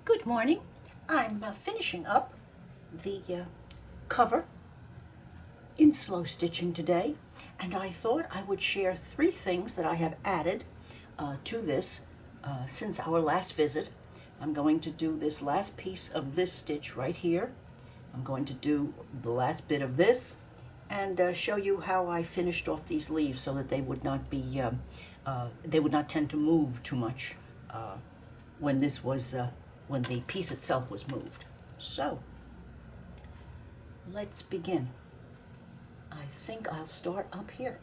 Good morning. I'm finishing up the cover in slow stitching today, and I thought I would share three things that I have added to this since our last visit. I'm going to do this last piece of this stitch right here. I'm going to do the last bit of this and show you how I finished off these leaves so that they would not be they would not tend to move too much when this was when the piece itself was moved. So let's begin. I think I'll start up here.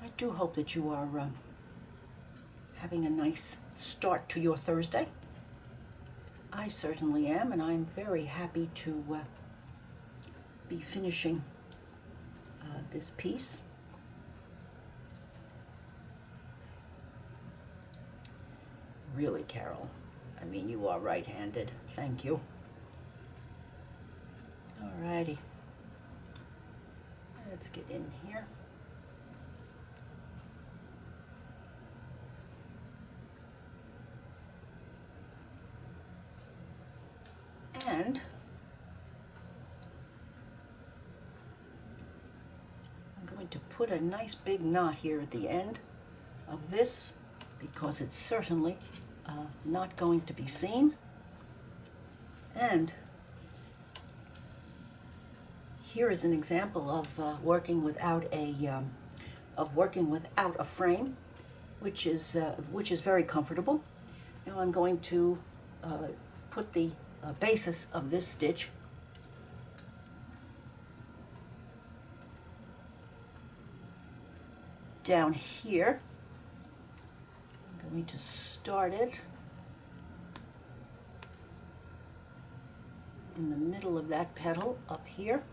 I do hope that you are having a nice start to your Thursday. I certainly am, and I'm very happy to be finishing this piece. Really, Carol, I mean, you are right-handed. Thank you. Alrighty. Let's get in here. And I'm going to put a nice big knot here at the end of this because it's certainly not going to be seen. And here is an example of working without a frame, which is very comfortable. Now I'm going to put the basis of this stitch down here. I'm going to start it in the middle of that petal up here.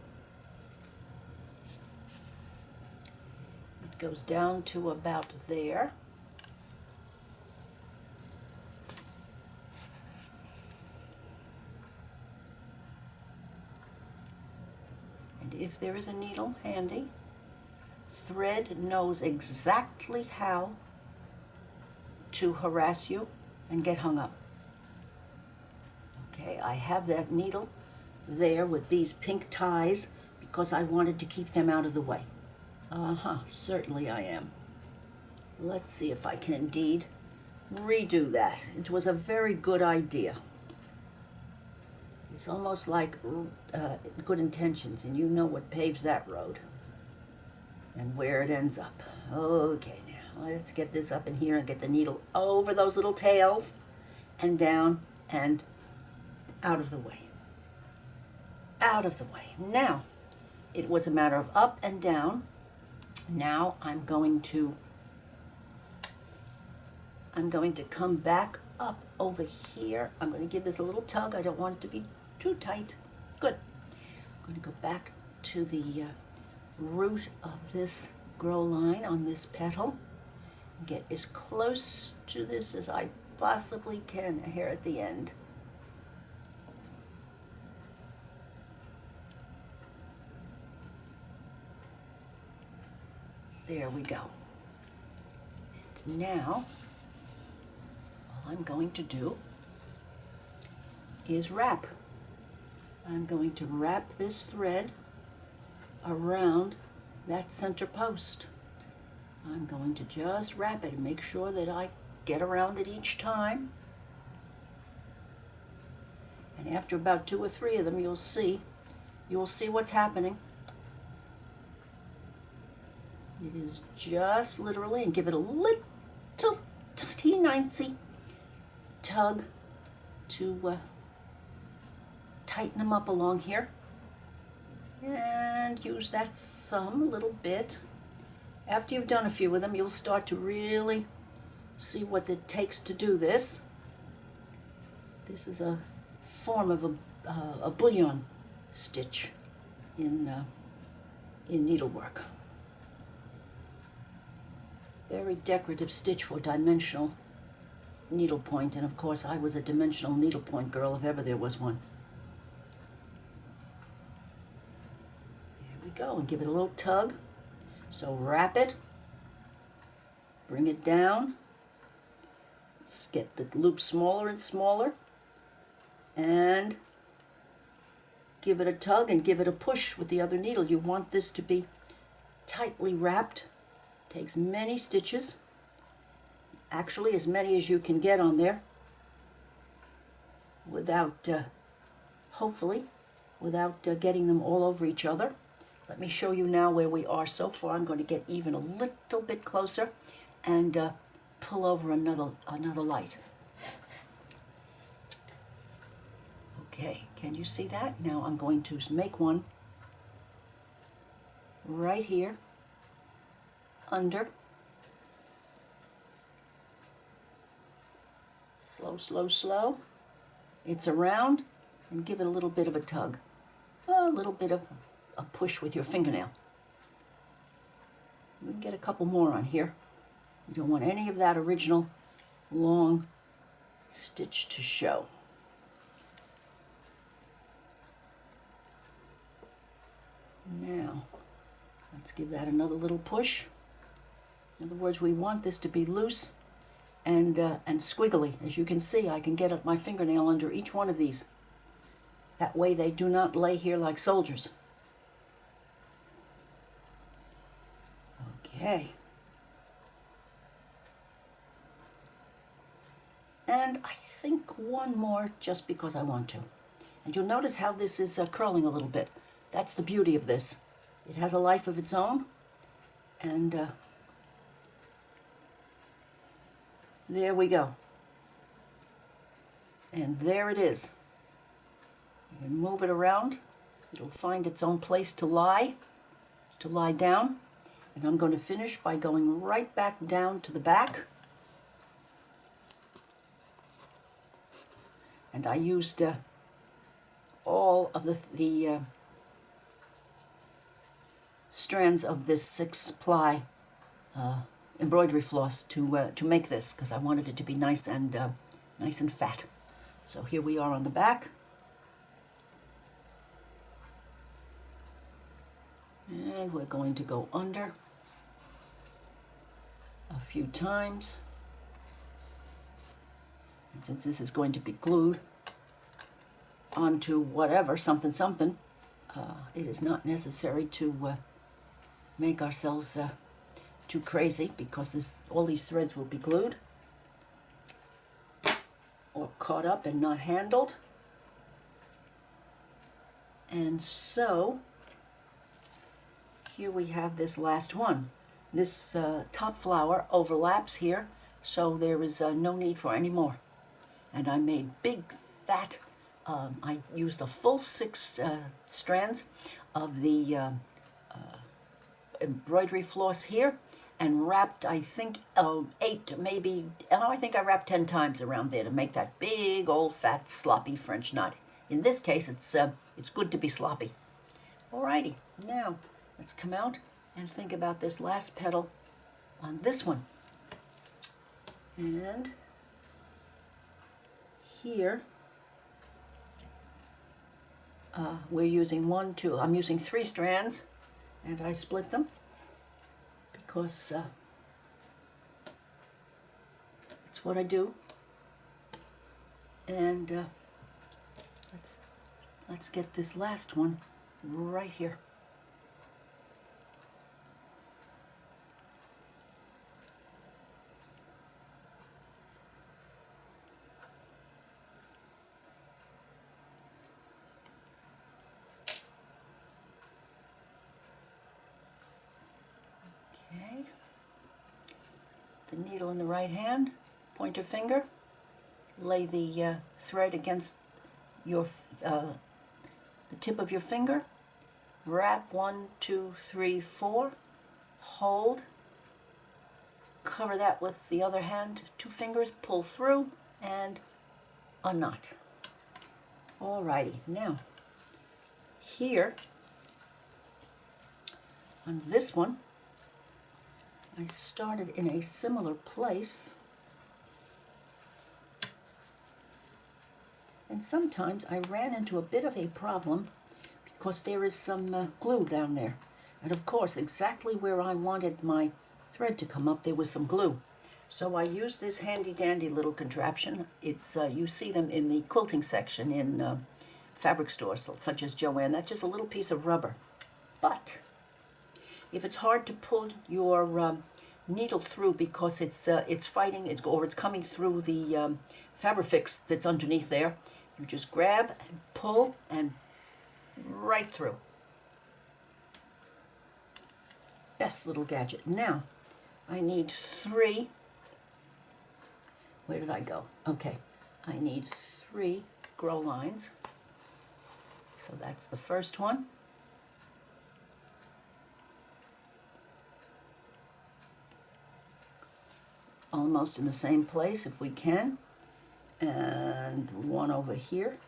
It goes down to about there. And if there is a needle handy, thread knows exactly how to harass you and get hung up. Okay, I have that needle there with these pink ties because I wanted to keep them out of the way. Certainly I am. Let's see if I can indeed redo that. It was a very good idea. It's almost like good intentions, and you know what paves that road and where it ends up. Okay, now let's get this up in here and get the needle over those little tails and down and out of the way. Out of the way. Now, it was a matter of up and down. Now I'm going to come back up over here. I'm going to give this a little tug. I don't want it to be too tight. Good. I'm going to go back to the root of this grow line on this petal. Get as close to this as I possibly can here at the end. There we go. And now, all I'm going to do is wrap. I'm going to wrap this thread around that center post. I'm going to just wrap it and make sure that I get around it each time. And after about 2 or 3 of them, you'll see what's happening. It is just literally, and give it a little teeny tug to tighten them up along here. And use that a little bit. After you've done a few of them, you'll start to really see what it takes to do this. This is a form of a bullion stitch in needlework. Very decorative stitch for dimensional needlepoint, and of course I was a dimensional needlepoint girl if ever there was one. There we go, and give it a little tug. So wrap it, bring it down, get the loop smaller and smaller, and give it a tug and give it a push with the other needle. You want this to be tightly wrapped. Takes many stitches, actually as many as you can get on there without, hopefully, without getting them all over each other. Let me show you now where we are so far. I'm going to get even a little bit closer and pull over another light. Okay, can you see that? Now I'm going to make one right here, under. Slow, slow, slow. It's around, and give it a little bit of a tug. A little bit of a push with your fingernail. We can get a couple more on here. You don't want any of that original long stitch to show. Now, let's give that another little push. In other words, we want this to be loose and squiggly. As you can see, I can get my fingernail under each one of these. That way they do not lay here like soldiers. Okay. And I think one more just because I want to. And you'll notice how this is curling a little bit. That's the beauty of this. It has a life of its own. And there we go. And there it is. You can move it around. It'll find its own place to lie down. And I'm going to finish by going right back down to the back. And I used all of the strands of this 6-ply embroidery floss to make this, because I wanted it to be nice and fat. So here we are on the back. And we're going to go under a few times. And since this is going to be glued onto whatever, something, it is not necessary to make ourselves too crazy, because all these threads will be glued or caught up and not handled. And so here we have this last one. This top flower overlaps here, so there is no need for any more. And I made big, fat, I used the full 6 strands of the embroidery floss here, and wrapped, I think, 8, maybe, I think I wrapped 10 times around there to make that big, old, fat, sloppy French knot. In this case, it's good to be sloppy. Alrighty, now let's come out and think about this last petal on this one. And here we're using I'm using 3 strands, and I split them because that's what I do. And let's get this last one right here. Okay. The needle in the right hand, pointer finger, lay the thread against your the tip of your finger, wrap 1, 2, 3, 4, hold, cover that with the other hand, 2 fingers, pull through, and a knot. Alrighty, now here on this one, I started in a similar place, and sometimes I ran into a bit of a problem because there is some glue down there. And of course, exactly where I wanted my thread to come up, there was some glue. So I use this handy dandy little contraption. It's you see them in the quilting section in fabric stores such as Joann. That's just a little piece of rubber. But if it's hard to pull your needle through because it's fighting, or it's coming through the Fabrifix that's underneath there, you just grab and pull and right through. Best little gadget. Now, I need 3. Where did I go? Okay, I need 3 grow lines. So that's the first one. Almost in the same place if we can. And one over here.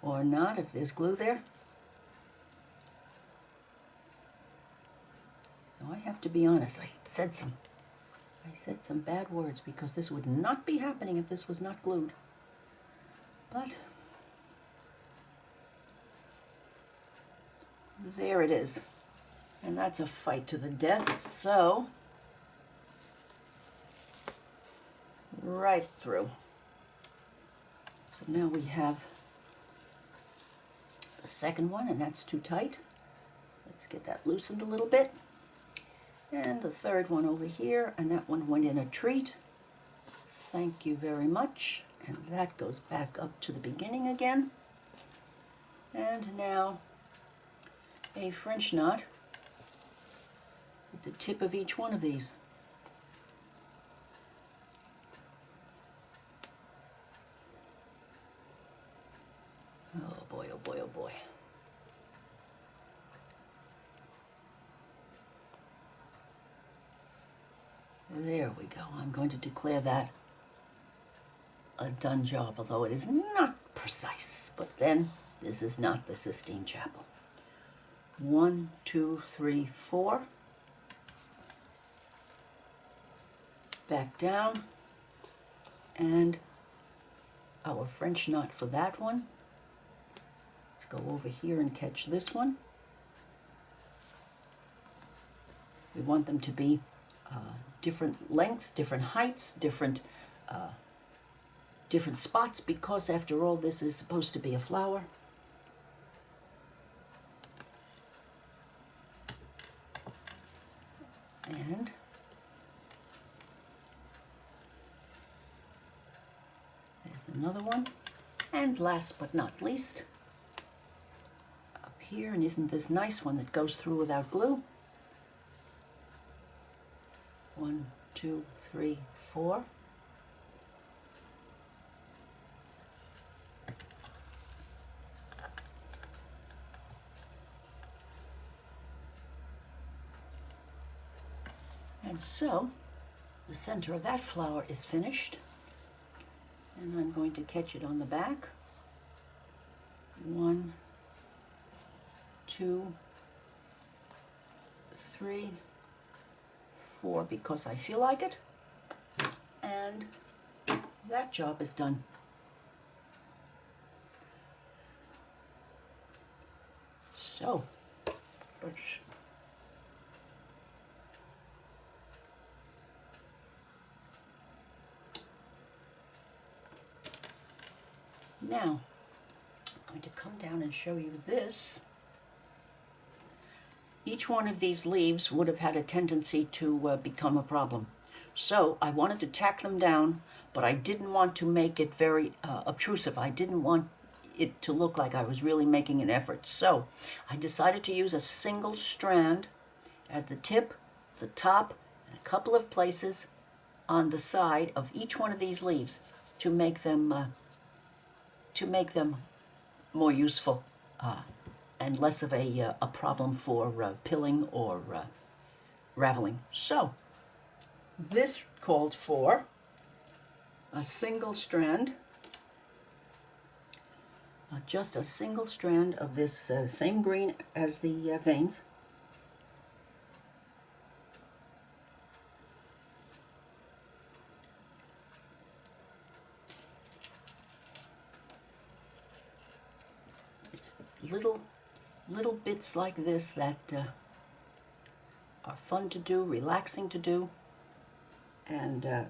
Or not, if there's glue there. Now I have to be honest, I said some bad words because this would not be happening if this was not glued. But there it is. And that's a fight to the death, so right through. So now we have the second one, and that's too tight. Let's get that loosened a little bit. And the third one over here, and that one went in a treat. Thank you very much. And that goes back up to the beginning again. And now a French knot with the tip of each one of these. Oh boy, oh boy, oh boy. There we go. I'm going to declare that a done job, although it is not precise. But then, this is not the Sistine Chapel. 1, 2, 3, 4. Back down. And our French knot for that one. Let's go over here and catch this one. We want them to be different lengths, different heights, different spots, because after all this is supposed to be a flower. And there's another one. And last but not least, up here, and isn't this nice one that goes through without glue? 1, 2, 3, 4. And so, the center of that flower is finished. And I'm going to catch it on the back. 1, 2, 3, 4, because I feel like it. And that job is done. So, now, I'm going to come down and show you this. Each one of these leaves would have had a tendency to become a problem. So I wanted to tack them down, but I didn't want to make it very obtrusive. I didn't want it to look like I was really making an effort. So I decided to use a single strand at the tip, the top, and a couple of places on the side of each one of these leaves to make them more useful and less of a problem for pilling or raveling. So this called for a single strand, just a single strand of this same green as the veins. It's little little bits like this that are fun to do, relaxing to do, and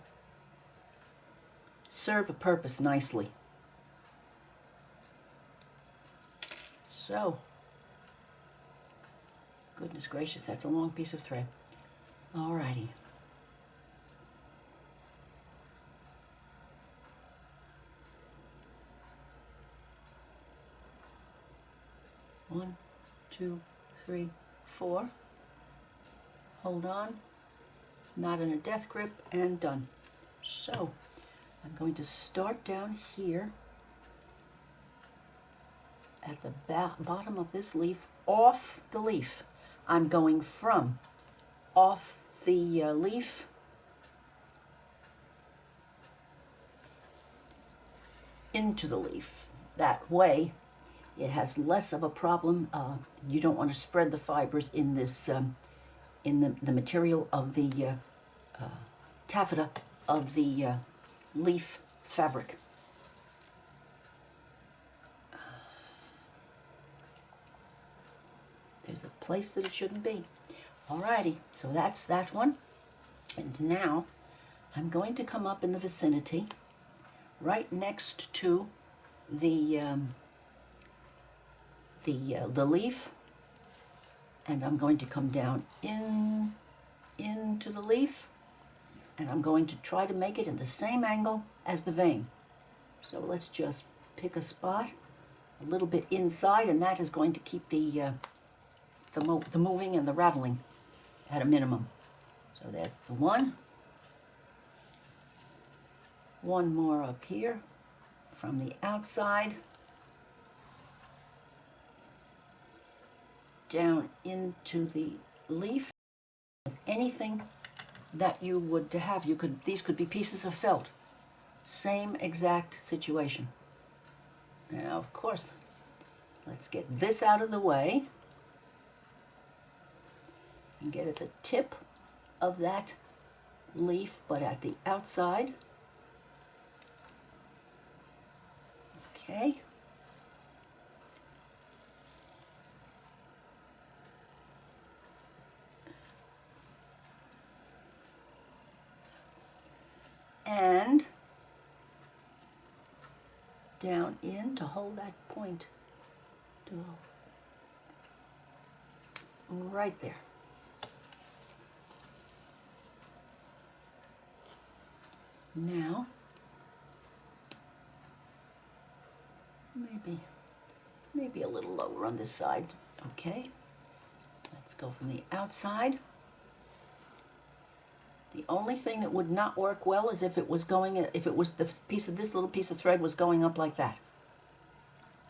serve a purpose nicely. So, goodness gracious, that's a long piece of thread. Alrighty. One, two, three, four. Hold on, not in a death grip, and done. So, I'm going to start down here at the bottom of this leaf, off the leaf. I'm going from off the leaf into the leaf. That way, it has less of a problem. You don't want to spread the fibers in this, in the material of the taffeta of the leaf fabric. There's a place that it shouldn't be. Alrighty, so that's that one. And now I'm going to come up in the vicinity, right next to the leaf, and I'm going to come down into the leaf, and I'm going to try to make it in the same angle as the vein. So let's just pick a spot a little bit inside, and that is going to keep the moving and the raveling at a minimum. So there's the one. One more up here from the outside down into the leaf. With anything that you would have, these could be pieces of felt. Same exact situation. Now, of course, let's get this out of the way and get at the tip of that leaf, but at the outside. Okay. And down in to hold that point to right there. Now, maybe a little lower on this side. Okay, let's go from the outside. The only thing that would not work well is if it was this little piece of thread was going up like that.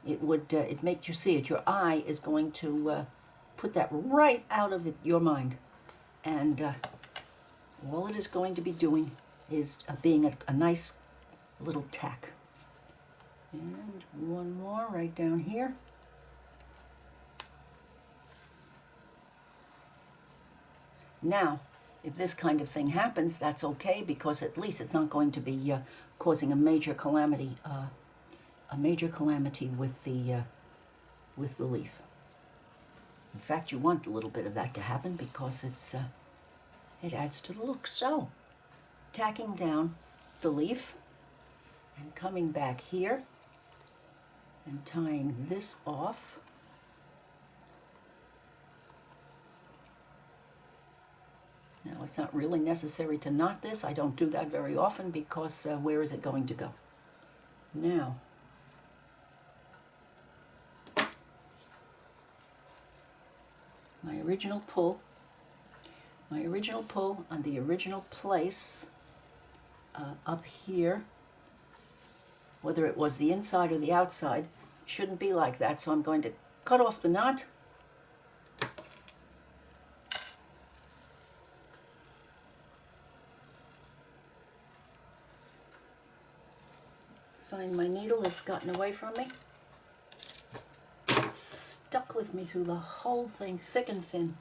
It would it make you see it. Your eye is going to put that right out of your mind, and all it is going to be doing is being a nice little tack. And one more right down here. Now, if this kind of thing happens, that's okay, because at least it's not going to be causing a major calamity with the leaf. In fact, you want a little bit of that to happen because it adds to the look. So, tacking down the leaf and coming back here and tying this off. Now, it's not really necessary to knot this. I don't do that very often because where is it going to go? Now, my original pull on the original place up here, whether it was the inside or the outside, shouldn't be like that. So I'm going to cut off the knot. Find my needle that's gotten away from me. It's stuck with me through the whole thing, thick and thin.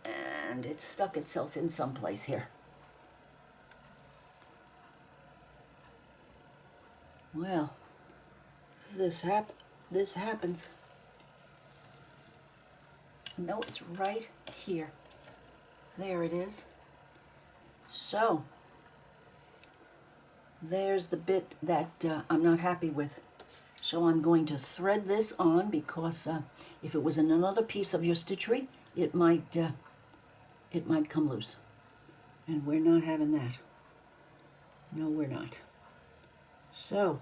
And it stuck itself in someplace here. Well, this happens. No, it's right here. There it is. So, there's the bit that I'm not happy with. So I'm going to thread this on because if it was in another piece of your stitchery, it might come loose. And we're not having that. No, we're not. So,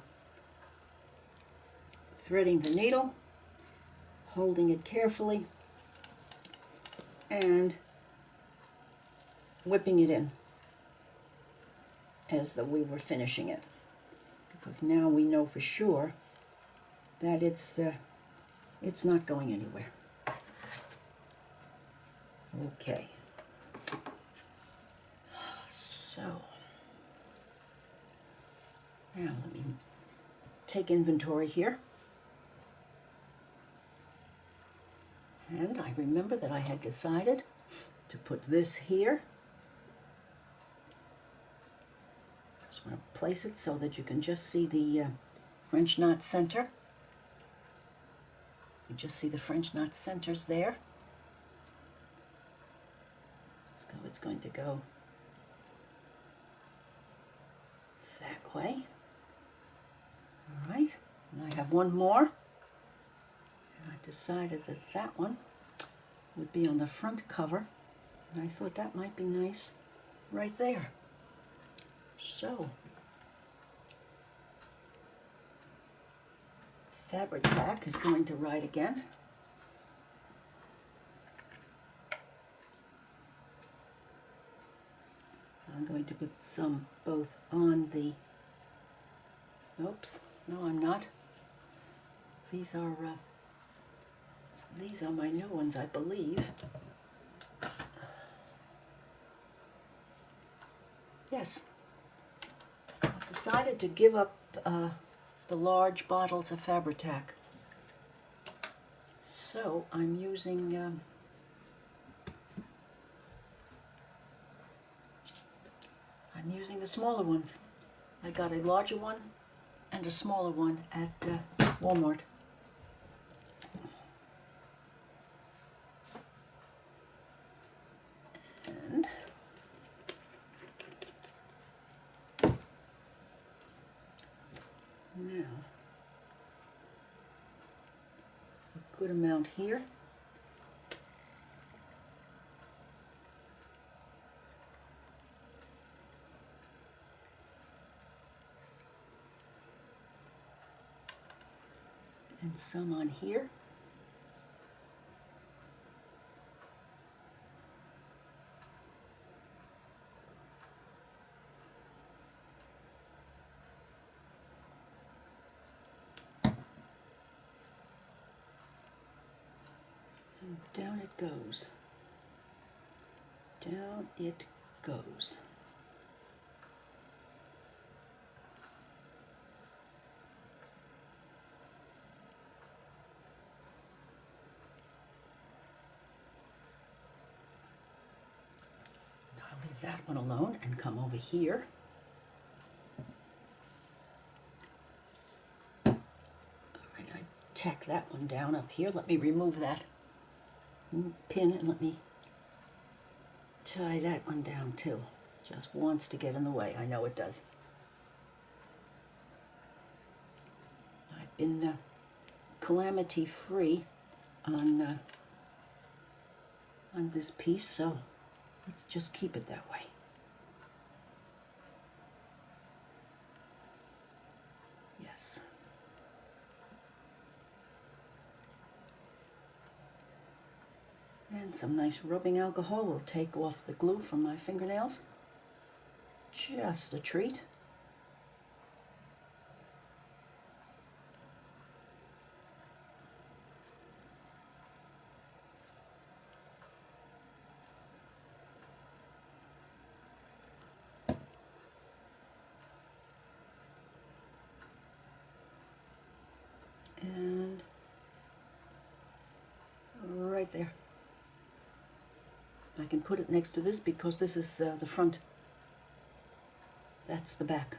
threading the needle, holding it carefully, and whipping it in as though we were finishing it. Because now we know for sure that it's not going anywhere. Okay. So, now let me take inventory here. And I remember that I had decided to put this here. Just want to place it so that you can just see the French knot center. You just see the French knot centers there. So it's going to go that way. All right, and I have one more. And I decided that that one would be on the front cover, and I thought that might be nice right there. So, Fabri-Tac is going to write again. I'm going to put some both on the, oops, no I'm not. These are my new ones, I believe. Yes. I've decided to give up the large bottles of Fabri-Tac. So I'm using the smaller ones. I got a larger one and a smaller one at Walmart. And now, a good amount here. And some on here. And down it goes. Down it goes. I'll leave that one alone and come over here. All right, I tack that one down up here. Let me remove that pin and let me tie that one down too. Just wants to get in the way. I know it does. I've been calamity free on this piece, so let's just keep it that way. Yes. And some nice rubbing alcohol will take off the glue from my fingernails. Just a treat. And right there. I can put it next to this because this is the front. That's the back.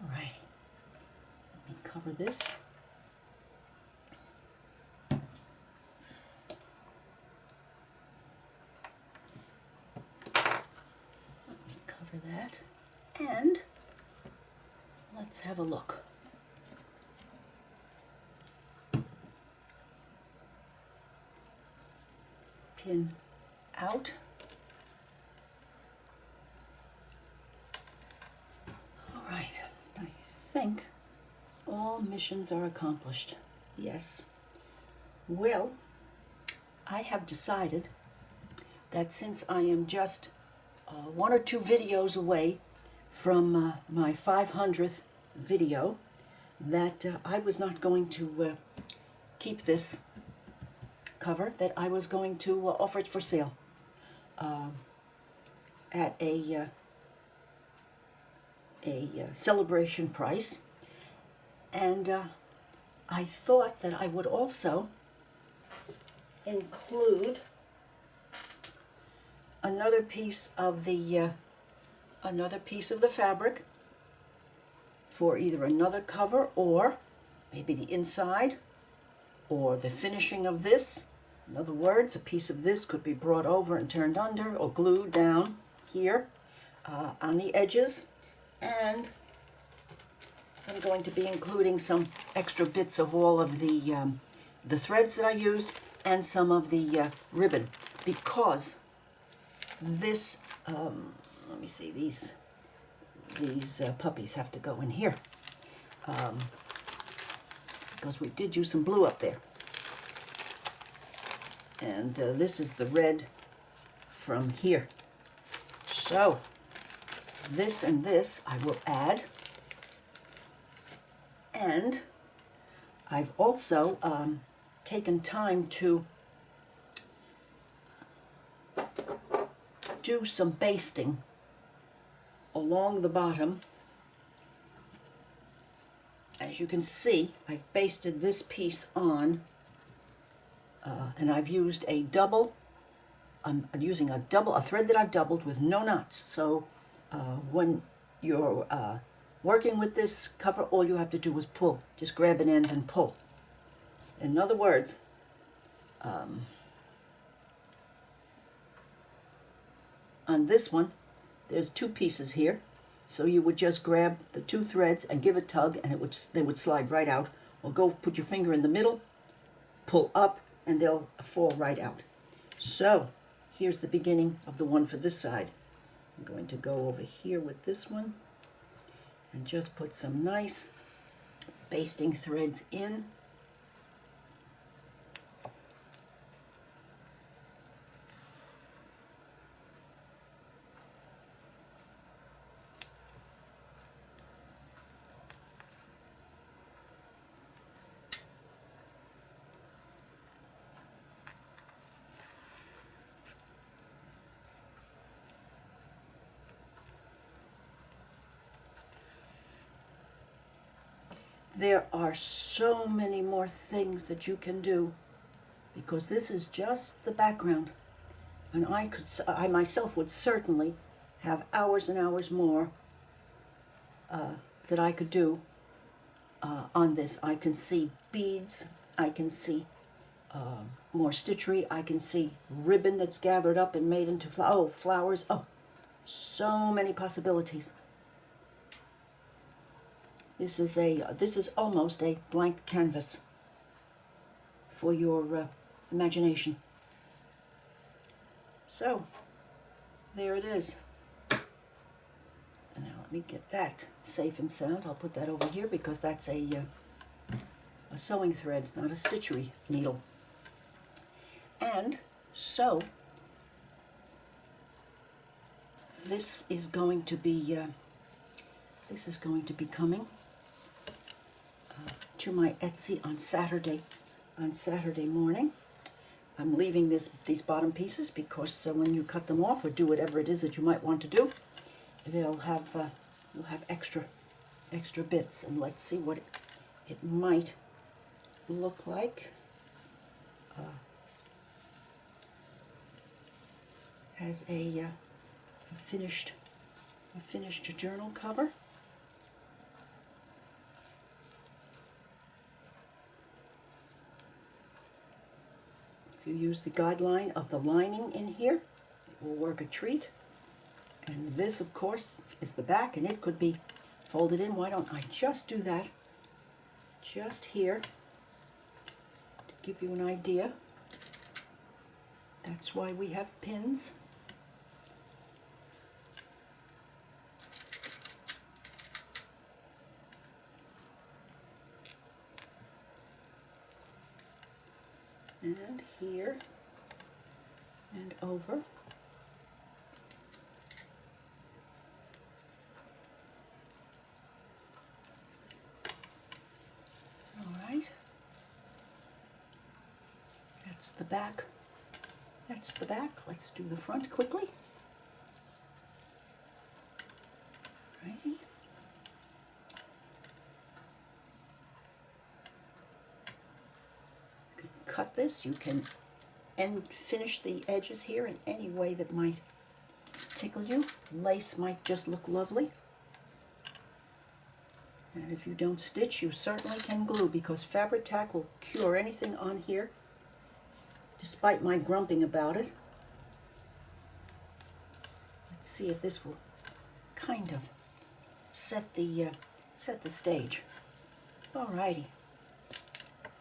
All right. Let me cover this. that. And let's have a look. Pin out. All right, I think all missions are accomplished. Yes. Well, I have decided that since I am just 1 or 2 videos away from my 500th video, that I was not going to keep this cover, that I was going to offer it for sale at a celebration price. And I thought that I would also include another piece of the fabric for either another cover, or maybe the inside, or the finishing of this. In other words, a piece of this could be brought over and turned under or glued down here on the edges. And I'm going to be including some extra bits of all of the threads that I used and some of the ribbon, because this, let me see, these puppies have to go in here, because we did use some blue up there. And this is the red from here. So this and this I will add. And I've also taken time to do some basting along the bottom. As you can see, I've basted this piece on, and I've used a double. I'm using a thread that I've doubled with no knots. So when you're working with this cover, all you have to do is pull. Just grab an end and pull. In other words, on this one, there's 2 pieces here, so you would just grab the 2 threads and give a tug, and they would slide right out. Or go put your finger in the middle, pull up, and they'll fall right out. So here's the beginning of the one for this side. I'm going to go over here with this one and just put some nice basting threads in. There are so many more things that you can do, because this is just the background. And I myself would certainly have hours and hours more that I could do on this. I can see beads, I can see more stitchery, I can see ribbon that's gathered up and made into flowers. Oh, so many possibilities. This is almost a blank canvas for your imagination. So there it is. And now let me get that safe and sound. I'll put that over here because that's a sewing thread, not a stitchery needle. And so this is going to be coming to my Etsy on Saturday morning. I'm leaving these bottom pieces because when you cut them off or do whatever it is that you might want to do, they'll have extra bits. And let's see what it might look like as a finished journal cover. If you use the guideline of the lining in here, it will work a treat. And this, of course, is the back, and it could be folded in. Why don't I just do that just here to give you an idea? That's why we have pins. And here and over. All right. That's the back. That's the back. Let's do the front quickly. Righty. You can cut this. You can finish the edges here in any way that might tickle you. Lace might just look lovely. And if you don't stitch, you certainly can glue, because Fabri-Tac will cure anything on here, despite my grumping about it. Let's see if this will kind of set the stage. Alrighty.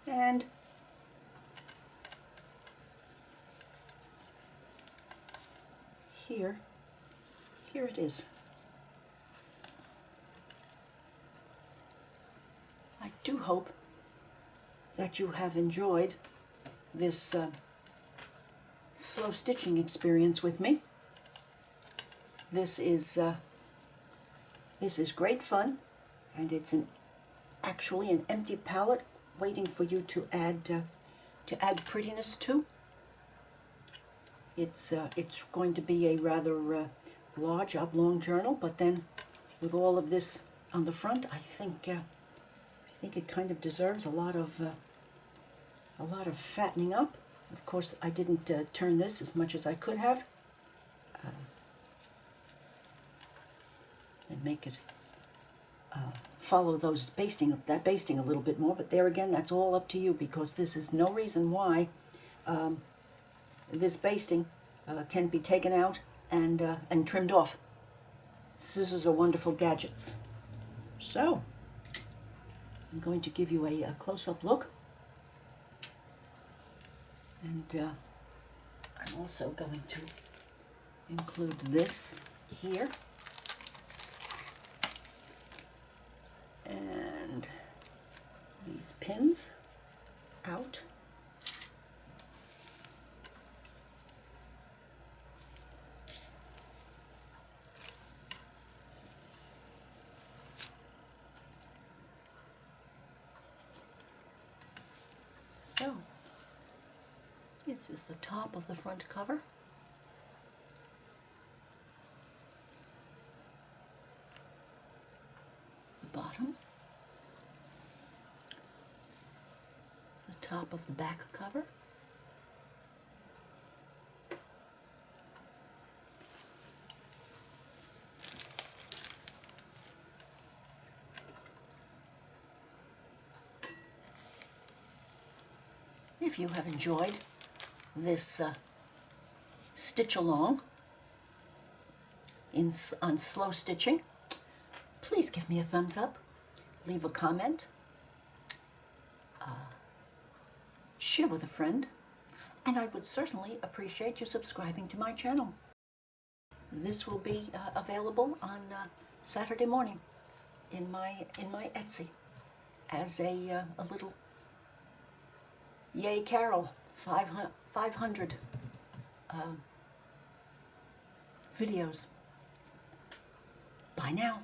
And here it is. I do hope that you have enjoyed this slow stitching experience with me. This is great fun, and it's actually an empty palette waiting for you to add prettiness to. It's going to be a rather large oblong journal, but then with all of this on the front, I think it kind of deserves a lot of fattening up. Of course, I didn't turn this as much as I could have, and make it follow that basting a little bit more. But there again, that's all up to you, because this is no reason why this basting can be taken out and trimmed off. Scissors are wonderful gadgets. So I'm going to give you a close-up look, and I'm also going to include this here, and these pins out. So, this is the top of the front cover. The bottom. The top of the back cover. If you have enjoyed this stitch along on slow stitching, please give me a thumbs up, leave a comment, share with a friend, and I would certainly appreciate you subscribing to my channel. This will be available on Saturday morning in my Etsy as a little Yay Carol 500 videos. Bye now.